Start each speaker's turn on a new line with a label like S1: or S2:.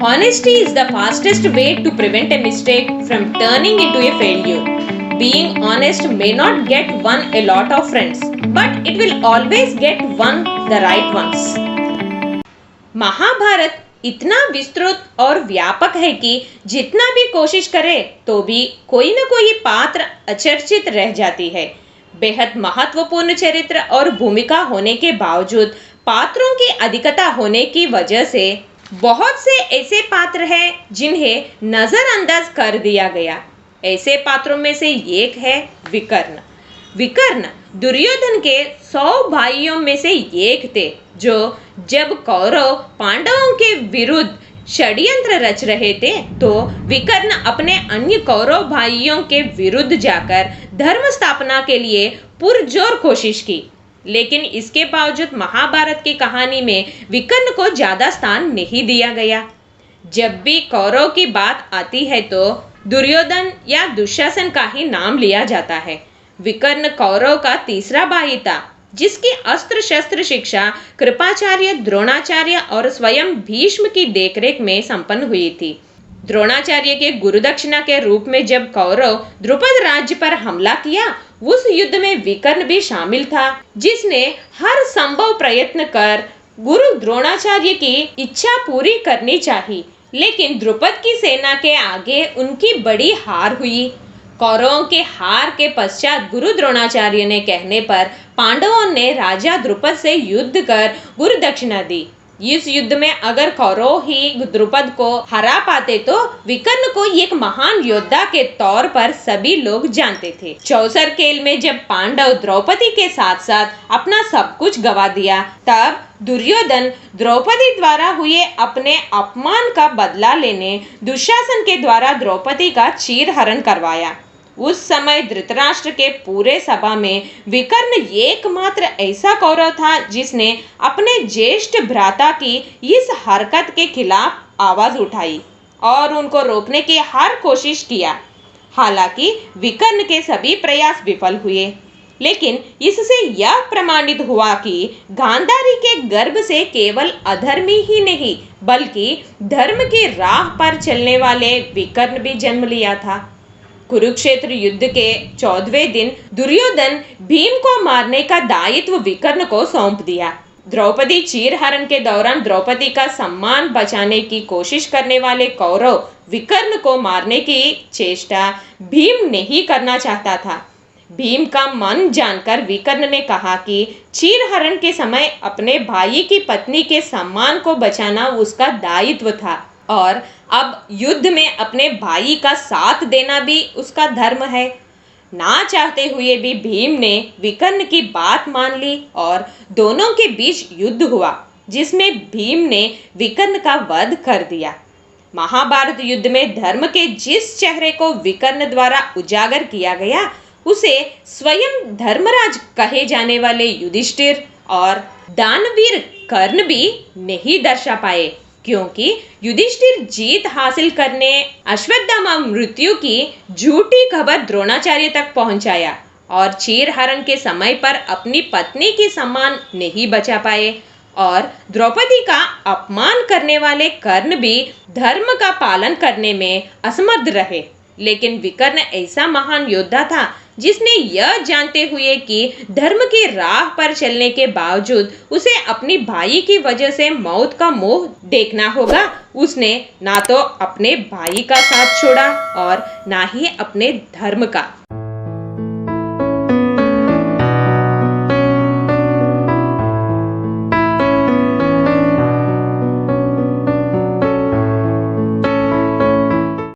S1: Honesty is the fastest way to prevent a mistake from turning into a failure. Being honest may not get one a lot of friends, but it will always get one the right ones. Mahabharat इतना विस्तृत और व्यापक है कि जितना भी कोशिश करे तो भी कोई न कोई पात्र अचर्चित रह जाती है। बेहद महत्वपूर्ण चरित्र और भूमिका होने के बावजूद पात्रों की अधिकता होने की वजह से बहुत से ऐसे पात्र हैं जिन्हें नजरअंदाज कर दिया गया। ऐसे पात्रों में से एक है विकर्ण। विकर्ण दुर्योधन के 100 भाइयों में से एक थे जो जब कौरव पांडवों के विरुद्ध षड्यंत्र रच रहे थे तो विकर्ण अपने अन्य कौरव भाइयों के विरुद्ध जाकर धर्म स्थापना के लिए पुरजोर कोशिश की, लेकिन इसके बावजूद महाभारत की कहानी में विकर्ण को ज्यादा स्थान नहीं दिया गया। जब भी कौरव की बात आती है तो दुर्योधन या दुशासन का ही नाम लिया जाता है। विकर्ण कौरव का तीसरा भाई था जिसकी अस्त्र शस्त्र शिक्षा कृपाचार्य, द्रोणाचार्य और स्वयं भीष्म की देखरेख में संपन्न हुई थी। द्रोणाचार्य के गुरुदक्षिणा के रूप में जब कौरव द्रुपद राज्य पर हमला किया, उस युद्ध में विकर्ण भी शामिल था, जिसने हर संभव प्रयत्न कर गुरु द्रोणाचार्य की इच्छा पूरी करनी चाहिए, लेकिन द्रुपद की सेना के आगे उनकी बड़ी हार हुई। कौरवों के हार के पश्चात गुरु द्रोणाचार्य ने कहने पर पांडवों ने राजा द्रुपद से युद्ध कर गुरु दक्षिणा दी। इस युद्ध में अगर कौरव ही द्रुपद को हरा पाते तो विकर्ण को एक महान योद्धा के तौर पर सभी लोग जानते थे। चौसर खेल में जब पांडव द्रौपदी के साथ साथ अपना सब कुछ गवा दिया, तब दुर्योधन द्रौपदी द्वारा हुए अपने अपमान का बदला लेने दुशासन के द्वारा द्रौपदी का चीरहरण करवाया। उस समय धृतराष्ट्र के पूरे सभा में विकर्ण एकमात्र ऐसा कौरव था जिसने अपने ज्येष्ठ भ्राता की इस हरकत के खिलाफ आवाज उठाई और उनको रोकने की हर कोशिश किया। हालांकि विकर्ण के सभी प्रयास विफल हुए, लेकिन इससे यह प्रमाणित हुआ कि गांधारी के गर्भ से केवल अधर्मी ही नहीं बल्कि धर्म की राह पर चलने वाले विकर्ण भी जन्म लिया था। कुरुक्षेत्र युद्ध के 14वें दिन दुर्योधन भीम को मारने का दायित्व विकर्ण को सौंप दिया। द्रौपदी चीरहरण के दौरान द्रौपदी का सम्मान बचाने की कोशिश करने वाले कौरव विकर्ण को मारने की चेष्टा भीम नहीं करना चाहता था। भीम का मन जानकर विकर्ण ने कहा कि चीरहरण के समय अपने भाई की पत्नी के सम्मान को बचाना उसका दायित्व था और अब युद्ध में अपने भाई का साथ देना भी उसका धर्म है। ना चाहते हुए भी भीम ने विकर्ण की बात मान ली और दोनों के बीच युद्ध हुआ, जिसमें भीम ने विकर्ण का वध कर दिया। महाभारत युद्ध में धर्म के जिस चेहरे को विकर्ण द्वारा उजागर किया गया, उसे स्वयं धर्मराज कहे जाने वाले युधिष्ठिर और दानवीर कर्ण भी नहीं दर्शा पाए, क्योंकि युधिष्ठिर जीत हासिल करने अश्वत्थामा मृत्यु की झूठी खबर द्रोणाचार्य तक पहुंचाया और चीरहरण के समय पर अपनी पत्नी की सम्मान नहीं बचा पाए और द्रौपदी का अपमान करने वाले कर्ण भी धर्म का पालन करने में असमर्थ रहे। लेकिन विकर्ण ऐसा महान योद्धा था जिसने यह जानते हुए कि धर्म की राह पर चलने के बावजूद उसे अपनी भाई की वजह से मौत का मुंह देखना होगा, उसने ना तो अपने भाई का साथ छोड़ा और ना ही अपने धर्म का।